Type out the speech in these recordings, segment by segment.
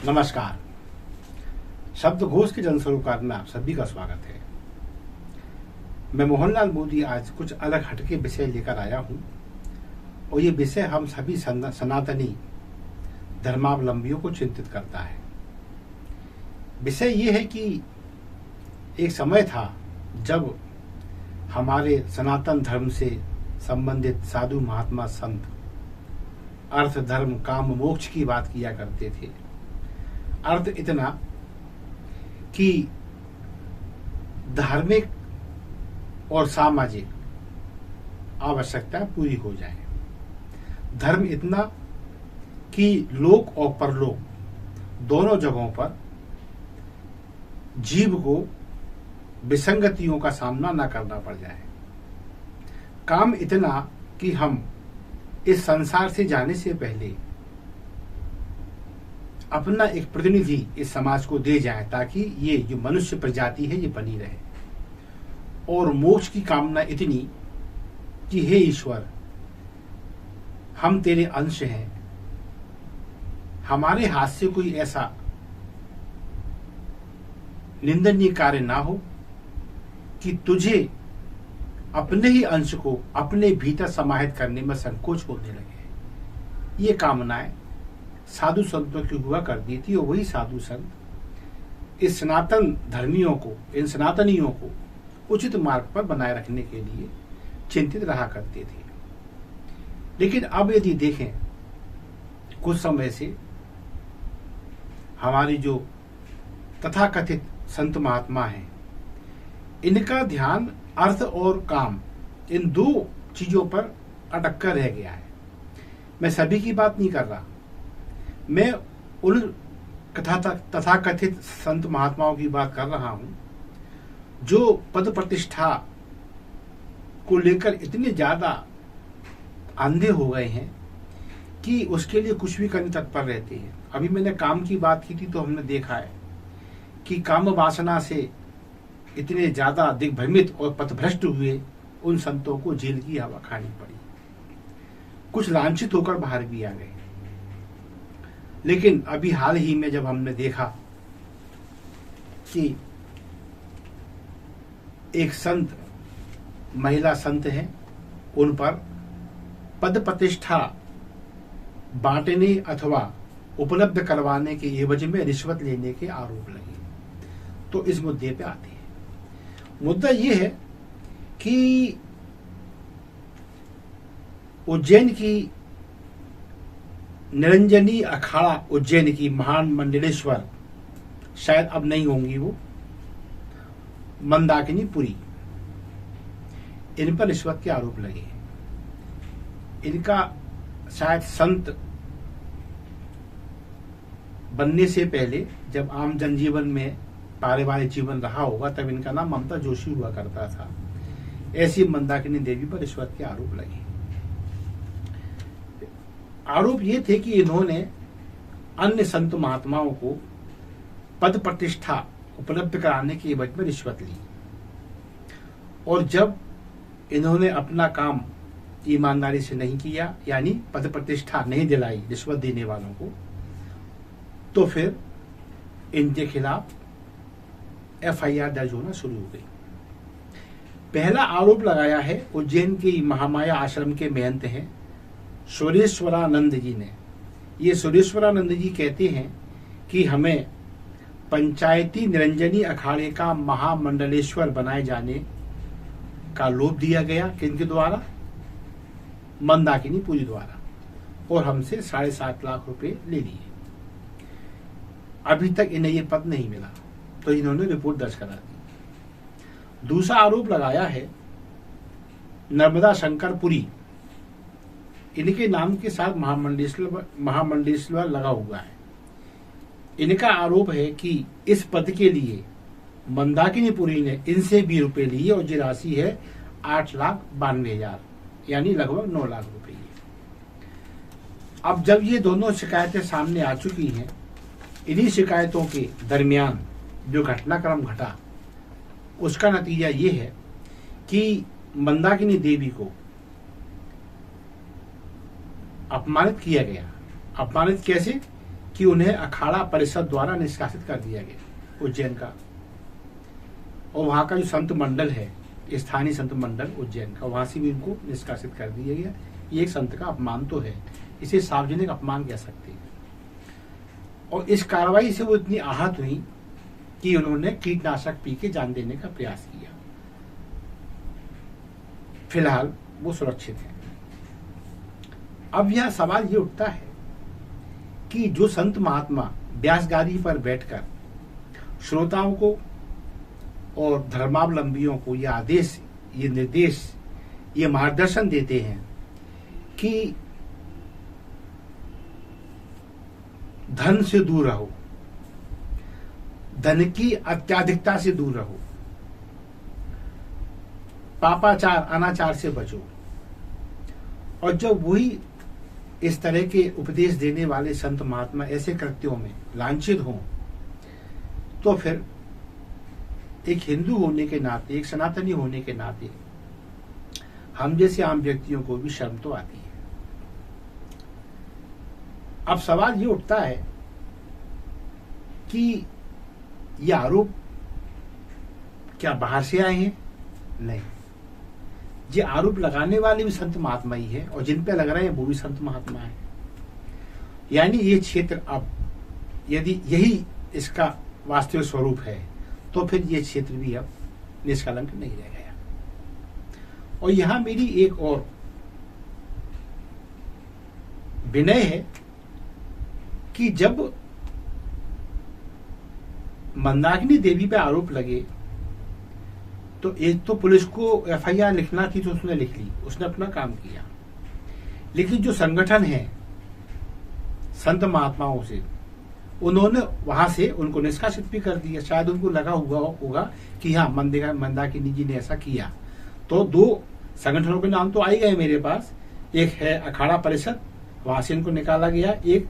नमस्कार। शब्दघोष के जनसरोकार में आप सभी का स्वागत है। मैं मोहनलाल मोदी आज कुछ अलग हटके विषय लेकर आया हूं और ये विषय हम सभी सनातनी धर्मावलंबियों को चिंतित करता है। विषय ये है कि एक समय था जब हमारे सनातन धर्म से संबंधित साधु महात्मा संत अर्थ धर्म काम मोक्ष की बात किया करते थे। अर्थ इतना कि धार्मिक और सामाजिक आवश्यकता पूरी हो जाए, धर्म इतना कि लोक और परलोक दोनों जगहों पर जीव को विसंगतियों का सामना न करना पड़ जाए, काम इतना कि हम इस संसार से जाने से पहले अपना एक प्रतिनिधि इस समाज को दे जाए ताकि ये जो मनुष्य प्रजाति है ये बनी रहे, और मोक्ष की कामना इतनी कि हे ईश्वर, हम तेरे अंश हैं, हमारे हाथ से कोई ऐसा निंदनीय कार्य ना हो कि तुझे अपने ही अंश को अपने भीतर समाहित करने में संकोच होने लगे। ये कामनाएं साधु संतों की हुआ करती थी और वही साधु संत इस सनातन धर्मियों को, इन सनातनियों को उचित मार्ग पर बनाए रखने के लिए चिंतित रहा करते थे। लेकिन अब यदि देखें, कुछ समय से हमारी जो तथाकथित संत महात्मा हैं, इनका ध्यान अर्थ और काम इन दो चीजों पर अटक कर रह गया है। मैं सभी की बात नहीं कर रहा, मैं उन तथाकथित संत महात्माओं की बात कर रहा हूं जो पद प्रतिष्ठा को लेकर इतने ज्यादा अंधे हो गए हैं कि उसके लिए कुछ भी करने तत्पर रहते हैं। अभी मैंने काम की बात की थी तो हमने देखा है कि काम वासना से इतने ज्यादा दिग्भ्रमित और पथभ्रष्ट हुए उन संतों को जेल की हवा खानी पड़ी, कुछ लांछित होकर बाहर भी आ गए। लेकिन अभी हाल ही में जब हमने देखा कि एक संत, महिला संत हैं, उन पर पद प्रतिष्ठा बांटने अथवा उपलब्ध करवाने के एवज में रिश्वत लेने के आरोप लगे, तो इस मुद्दे पे आते हैं। मुद्दा यह है कि उज्जैन की निरंजनी अखाड़ा उज्जैन की महान मंडलेश्वर, शायद अब नहीं होंगी वो, मंदाकिनी पुरी, इन पर रिश्वत के आरोप लगे हैं। इनका शायद संत बनने से पहले जब आम जनजीवन में पारिवारिक जीवन रहा होगा तब इनका नाम ममता जोशी हुआ करता था। ऐसी मंदाकिनी देवी पर रिश्वत के आरोप लगे। आरोप ये थे कि इन्होंने अन्य संत महात्माओं को पद प्रतिष्ठा उपलब्ध कराने के एवज में रिश्वत ली, और जब इन्होंने अपना काम ईमानदारी से नहीं किया, यानी पद प्रतिष्ठा नहीं दिलाई रिश्वत देने वालों को, तो फिर इनके खिलाफ एफआईआर दर्ज होना शुरू हो गई। पहला आरोप लगाया है उज्जैन के महामाया आश्रम के महंत हैं सुरेश्वरानंद जी ने। ये सुरेश्वरानंद जी कहते हैं कि हमें पंचायती निरंजनी अखाड़े का महामंडलेश्वर बनाए जाने का लोभ दिया गया, किनके द्वारा? मंदाकिनी पुरी द्वारा, और हमसे 7.5 लाख रुपए ले लिए। अभी तक इन्हें ये पद नहीं मिला, तो इन्होंने रिपोर्ट दर्ज करा दी। दूसरा आरोप लगाया है नर्मदा शंकर पुरी, इनके नाम के साथ महामंडलेश्वर लगा हुआ है। इनका आरोप है कि इस पद के लिए मंदाकिनी पुरी ने इनसे भी रुपए लिए, और जो राशि है 8,92,000, यानी लगभग 9 लाख रुपए। अब जब ये दोनों शिकायतें सामने आ चुकी हैं, इन्हीं शिकायतों के दरमियान जो घटनाक्रम घटा उसका नतीजा ये है कि मंदाकिनी देवी को अपमानित किया गया। अपमानित कैसे कि उन्हें अखाड़ा परिषद द्वारा निष्कासित कर दिया गया उज्जैन का। और वहां का जो संत मंडल है, स्थानीय संत मंडल उज्जैन का, वहां से भी उनको निष्कासित कर दिया गया। ये एक संत का अपमान तो है, इसे सार्वजनिक अपमान कह सकते हैं। और इस कार्रवाई से वो इतनी आहत हुई कि उन्होंने कीटनाशक पी के जान देने का प्रयास किया। फिलहाल वो सुरक्षित है। अब यह सवाल ये उठता है कि जो संत महात्मा व्यासगादी पर बैठकर श्रोताओं को और धर्मावलंबियों को ये आदेश, ये निर्देश, ये मार्गदर्शन देते हैं कि धन से दूर रहो, धन की अत्याधिकता से दूर रहो, पापाचार अनाचार से बचो, और जब वही इस तरह के उपदेश देने वाले संत महात्मा ऐसे कृत्यों में लांछित हों, तो फिर एक हिंदू होने के नाते, एक सनातनी होने के नाते हम जैसे आम व्यक्तियों को भी शर्म तो आती है। अब सवाल ये उठता है कि ये आरोप क्या बाहर से आए हैं? नहीं, ये आरोप लगाने वाले भी संत महात्मा ही है, और जिन पे लग रहे हैं वो भी संत महात्मा है। यानी ये क्षेत्र अब यदि यही इसका वास्तविक स्वरूप है, तो फिर ये क्षेत्र भी अब निष्कलंक नहीं रह गया। और यहां मेरी एक और विनय है कि जब मंदाकिनी देवी पे आरोप लगे, तो एक तो पुलिस को एफआईआर लिखना थी, तो उसने लिख ली, उसने अपना काम किया। लेकिन जो संगठन है संत महात्माओं से, उन्होंने वहां से उनको निष्कासित भी कर दिया। शायद उनको लगा होगा कि हाँ, मंदाकिनी जी ने ऐसा किया। तो दो संगठनों के नाम तो आ ही गए मेरे पास। एक है अखाड़ा परिषद, वहां से इनको निकाला गया। एक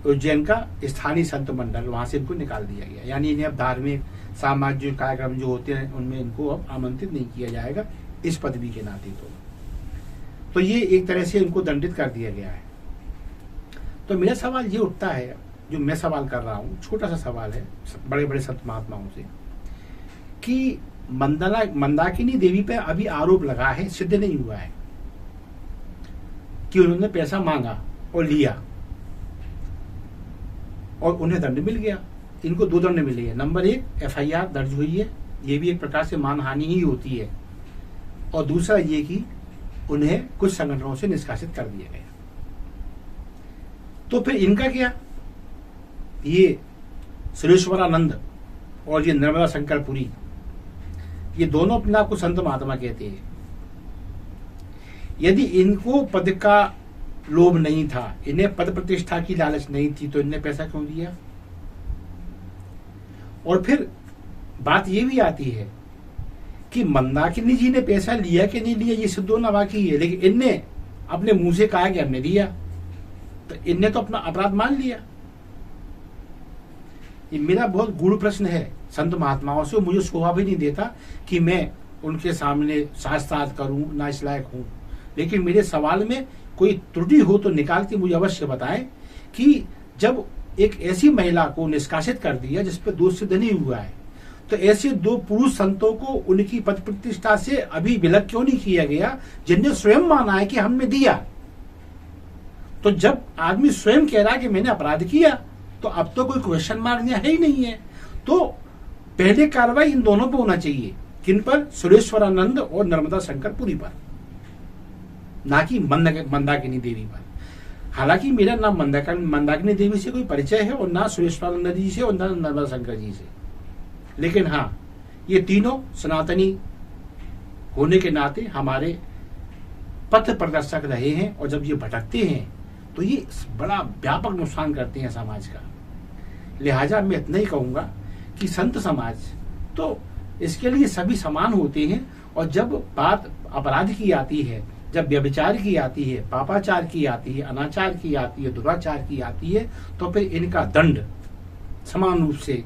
उज्जैन का स्थानीय संत मंडल, वहां से इनको निकाल दिया गया। यानी इन्हें अब धार्मिक सामाजिक कार्यक्रम जो होते हैं उनमें इनको अब आमंत्रित नहीं किया जाएगा इस पदवी के नाते। तो ये एक तरह से इनको दंडित कर दिया गया है। तो मेरा सवाल ये उठता है, जो मैं सवाल कर रहा हूं, छोटा सा सवाल है बड़े बड़े संत महात्माओं से, कि मंदाकिनी देवी पे अभी आरोप लगा है, सिद्ध नहीं हुआ है कि उन्होंने पैसा मांगा और लिया और उन्हें दंड मिल गया। इनको दो दंड मिले हैं। नंबर एक, एफआईआर दर्ज हुई है, ये भी एक प्रकार से मानहानि ही होती है। और दूसरा ये कि उन्हें कुछ संगठनों से निष्कासित कर दिया गया। तो फिर इनका क्या? ये सुरेश्वरानंद और ये नर्मदा शंकरपुरी, ये दोनों अपने आप को संत महात्मा कहते हैं। यदि इनको पद का लोभ नहीं था, इन्हें पद प्रतिष्ठा की लालच नहीं थी, तो इन्हें पैसा क्यों दिया? और फिर बात ये भी आती है कि मंदाकिनी जी ने पैसा लिया कि नहीं लिया, ये सिद्ध होना बाकी है। लेकिन इनने अपने मुंह से कहा कि हमने दिया, तो इनने तो अपना अपराध मान लिया। ये मेरा बहुत गूढ़ प्रश्न है संत महात्माओं से। मुझे शोभा भी नहीं देता कि मैं उनके सामने शास्त्रार्थ करूं, ना इस लायक हूं। लेकिन मेरे सवाल में कोई त्रुटि हो तो निकाल के मुझे अवश्य बताएं कि जब एक ऐसी महिला को निष्कासित कर दिया जिसपे दोष सिद्ध नहीं हुआ है, तो ऐसे दो पुरुष संतों को उनकी पद प्रतिष्ठा से अभी विलग क्यों नहीं किया गया, जिन्हें स्वयं माना है कि हमने दिया। तो जब आदमी स्वयं कह रहा है कि मैंने अपराध किया, तो अब तो कोई क्वेश्चन मार्क है ही नहीं है। तो पहले कार्रवाई इन दोनों पर होना चाहिए। किन पर? सुरेश्वरानंद और नर्मदा शंकरपुरी पर, ना कि मंदाकिनी देवी पर। हालांकि मेरा नाम मंदाकिनी देवी से कोई परिचय है, और ना सुरेश्वरानंद जी से, और ना नर्मदा शंकर जी से। लेकिन हाँ, ये तीनों सनातनी होने के नाते हमारे पथ प्रदर्शक रहे हैं, और जब ये भटकते हैं तो ये बड़ा व्यापक नुकसान करते हैं समाज का। लिहाजा मैं इतना ही कहूंगा कि संत समाज तो इसके लिए सभी समान होते हैं, और जब बात अपराध की आती है, जब व्यभिचार की आती है, पापाचार की आती है, अनाचार की आती है, दुराचार की आती है, तो फिर इनका दंड समान रूप से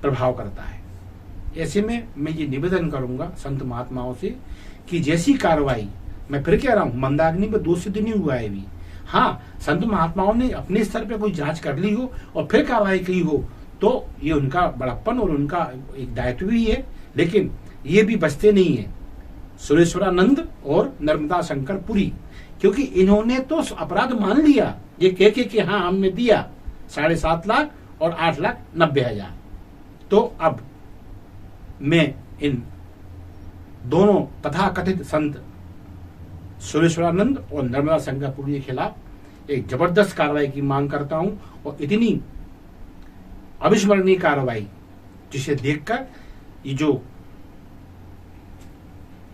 प्रभाव करता है। ऐसे में मैं ये निवेदन करूंगा संत महात्माओं से कि जैसी कार्रवाई, मैं फिर कह रहा हूं, मंदाकिनी पे दोष सिद्ध नहीं हुआ है अभी, हाँ, संत महात्माओं ने अपने स्तर पे कोई जांच कर ली हो और फिर कार्रवाई की हो तो ये उनका बड़प्पन और उनका एक दायित्व भी है, लेकिन ये भी बचते नहीं है सुरेश्वरानंद और नर्मदा शंकर पुरी, क्योंकि इन्होंने तो अपराध मान लिया ये कह के कि हाँ हमने दिया 7.5 लाख और 8,90,000। तो अब मैं इन दोनों तथाकथित संत सुरेश्वरानंद और नर्मदा शंकर पुरी के खिलाफ एक जबरदस्त कार्रवाई की मांग करता हूं, और इतनी अविस्मरणीय कार्रवाई जिसे देखकर ये जो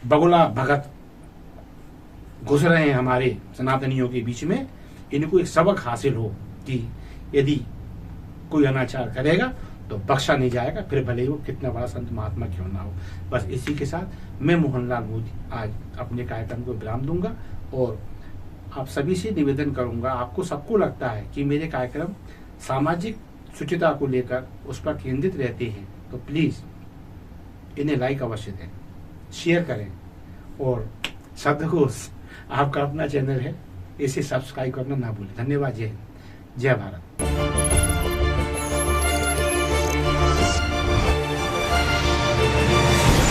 बगुला भगत घुस रहे हैं हमारे सनातनियों के बीच में, इनको एक सबक हासिल हो कि यदि कोई अनाचार करेगा तो बख्शा नहीं जाएगा, फिर भले ही वो कितना बड़ा संत महात्मा क्यों ना हो। बस इसी के साथ मैं मोहनलाल मोदी आज अपने कार्यक्रम को विराम दूंगा और आप सभी से निवेदन करूंगा, आपको सबको लगता है कि मेरे कार्यक्रम सामाजिक शुचिता को लेकर उस पर केंद्रित रहते हैं, तो प्लीज इन्हें लाइक अवश्य दें, शेयर करें, और शब्दकोश आपका अपना चैनल है, इसे सब्सक्राइब करना ना भूलें। धन्यवाद। जय हिंद, जय भारत।